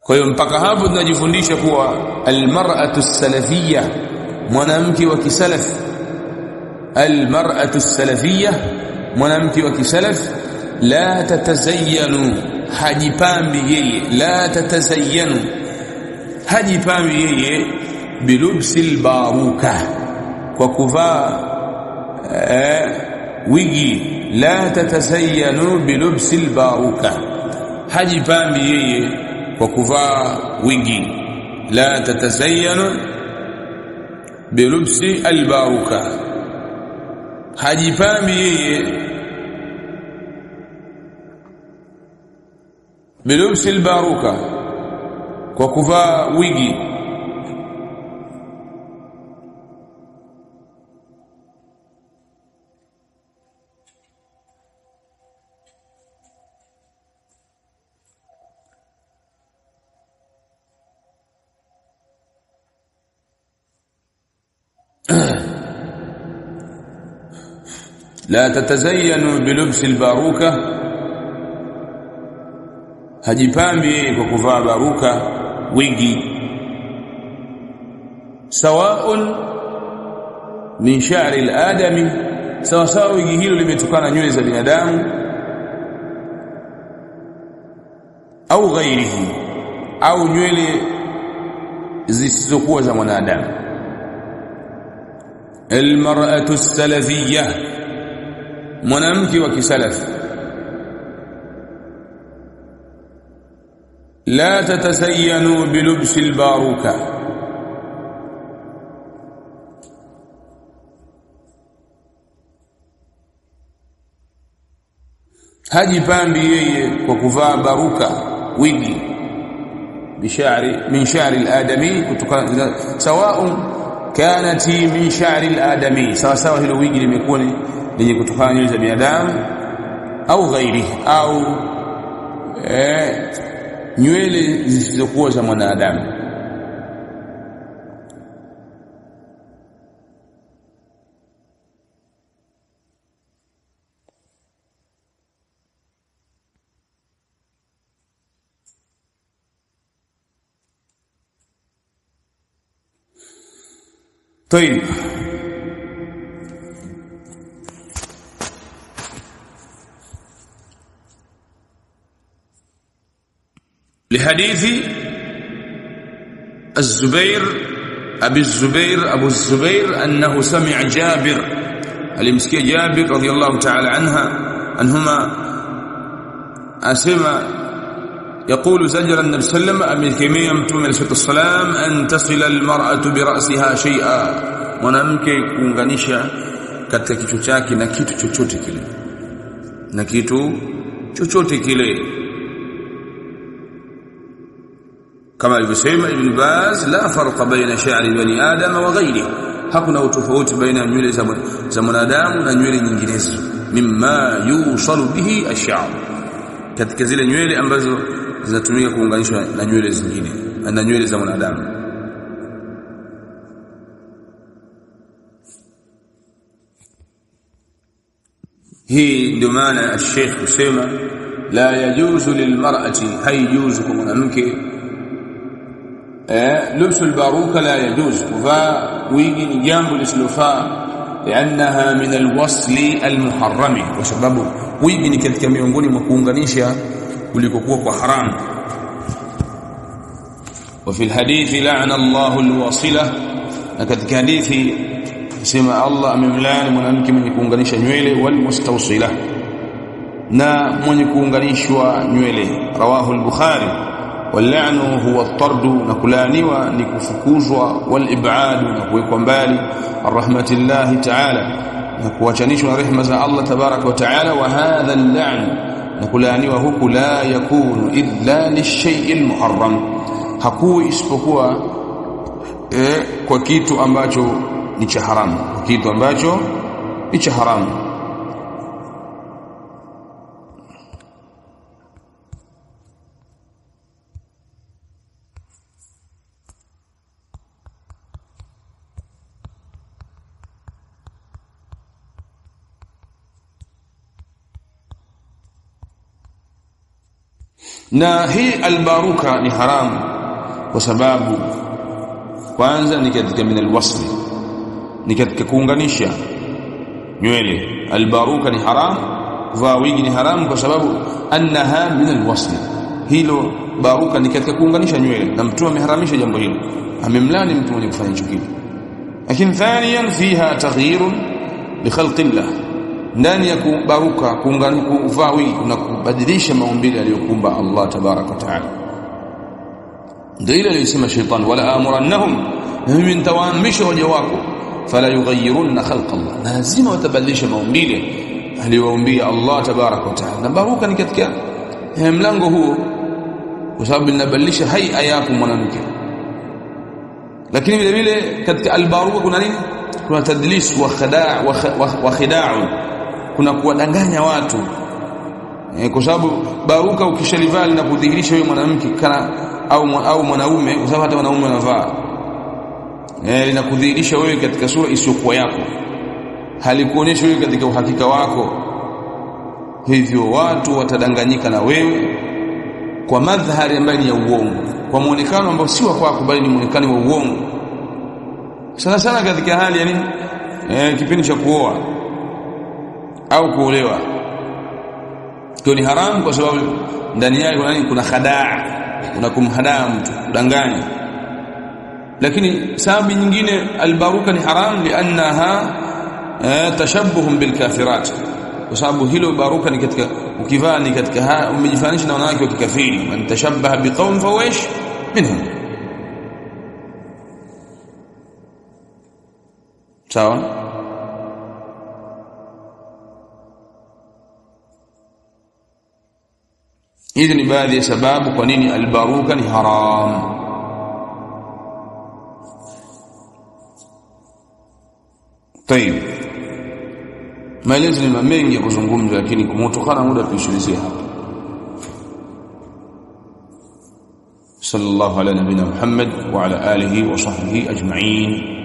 Kwa hiyo mpaka hapo tunajifundisha kuwa almar'atu as-salafiyya, mwanamke wa kisalaf, almar'atu as-salafiyya, mwanamke wa kisalaf, la tatazayyanu, hajipambi yeye, la tatazayyanu, hajipambi yeye bilubsil baruka, kwa kuvaa wigi, la tatazayyanu bilubsil baruka, hajipambi yeye kwa kuvaa wigi, la tatazayyanu bilubsi albaruka, hajipambi yeye bilubsi albaruka, kwa kuvaa wigi. لا تتزينوا بلبس الباروكة، hajipambi kwa kuvaa baruka, wigi. Sawaun min sha'ri al-adami, sawa sawa wigi hilo limetokana nywele za binadamu, au ghairihi, au nywele zisizokuwa za mwanadamu. Almar'atu as-salafiyya, mwanamke wa kisalaf, la tatazayyanu bilubsi albaruka, hajipambi yeye kwa kuvaa baruka, wigi, bishari min sha'ri al-adami, kutokana sawaun kanati min sha'ri al-adami, sawa sawa hilo wigi limekuwa lenye kutokana nywele za binadamu, au ghairi, au nywele zisizokuwa za mwanadamu. طيب، لحديث أبو الزبير أنه سمع جابر، المسكي جابر رضي الله تعالى عنهما أسمع يقول زجر النبي صلى الله عليه وسلم أمكمية متوم عليه السلام أن تصل المرأة برأسها شيئا، mwanamke kuunganisha katika kichwa chake na kitu chochote kile, na kitu chochote kile, kama alivyosema Ibn Baz, la farqa baina sha'ri bani adama wa ghayrihi, hakuna utofauti baina nywele za mwanadamu na nywele nyinginezo, mimma yusalu bihi ash-sha'r, katika zile nywele ambazo zinatumika kuunganishwa na nywele zingine na nywele za mwanadamu. Hii ndio maana Sheikh kusema la yajuzu lilmar'ati, haijuzu kwa mwanamke lubsu albaruka, la yajuzu kuvaa wigi, ni jambo lisilofaa, liannaha min alwasli almuharrami, kwa sababu wigi ni katika miongoni mwa kuunganisha kulikokuwa kwa haramu. Wa fi alhadithi la'ana Allahu alwasila, na katika hadithi sema Allah amemlaani mwanamke mwenye kuunganisha nywele, wal mustawsila, na mwenye kuunganishwa nywele. Rawahu al-Bukhari. Wal-la'nu huwa at-tardu, na kulaaniwa ni kufukuzwa, wal-ib'adu, na kuwekwa mbali, ar-rahmatillahi ta'ala, na kuachanishwa na rehema za Allah tabaraka wa ta'ala. Wa hadha al-la'n, na kulaaniwa huku la yakunu illa lish-shay'i al-muharram, hakuwi isipokuwa kwa kitu ambacho ni cha haramu, kitu ambacho ni cha haramu. Na hii albaruka ni haramu kwa sababu kwanza ni katika min alwasli, ni katika kuunganisha nywele. Albaruka ni haramu, kuvaa wigi ni haramu kwa sababu annaha min alwasli, hilo baruka ni katika kuunganisha nywele, na Mtume ameharamisha jambo hilo, amemlani mtu mwenye kufanya hicho kitu. Lakini thaniyan fiha taghyirun li khalqillah, ndani ya kubaruka kuvaa wigi kuna kubadilisha maumbile aliyokuumba Allah tabarak wa taala. Ndio ile aliyosema shaytan, wala amurannahum, na mimi nitawaamrisha waja wako, fala yughayyirunna khalqa Allah, lazima watabadilisha maumbile aliyoumbia Allah tabarak wa taala. Na baruka ni katika mlango huo, kwa sababu inabadilisha haia yako mwanamke. Lakini vile vile katika albaruka kuna nini? Kuna tadlis wa khida'u, kuna kuwadanganya watu, kwa sababu baruka ukishalivaa linakudhihirisha wewe mwanamke kana au mwanaume, kwa sababu hata wanaume wanavaa, linakudhihirisha wewe katika sura isiyokuwa yako, halikuonyesha wewe katika uhakika wako. Hivyo watu watadanganyika na wewe kwa madhari ambayo ni ya uongo, kwa muonekano ambao si wa kwako bali ni muonekano wa uongo. Sana sana katika hali ya nini? Kipindi cha kuoa au kuolewa, kwa ni haramu kwa sababu ndani yake kuna nini? Kuna khadaa, kuna kumhadaa mtu, kudanganya. Lakini sababu nyingine albaruka ni haramu liannaha tashabbuhum bilkafirat, kwa sababu hilo baruka ni katika ukivaa ni katika umejifanisha na wanawake wa kikafiri. Man tashabbaha biqawm fahuwa minhum. Sawa. Hizi ni baadhi ya sababu kwa nini albaruka ni haram. Tayeb, maelezo ni mengi ya kuzungumza, lakini kutokana na muda tuishilizie hapa. Sallallahu ala nabina Muhammad wa ala alihi wa sahbihi ajma'in.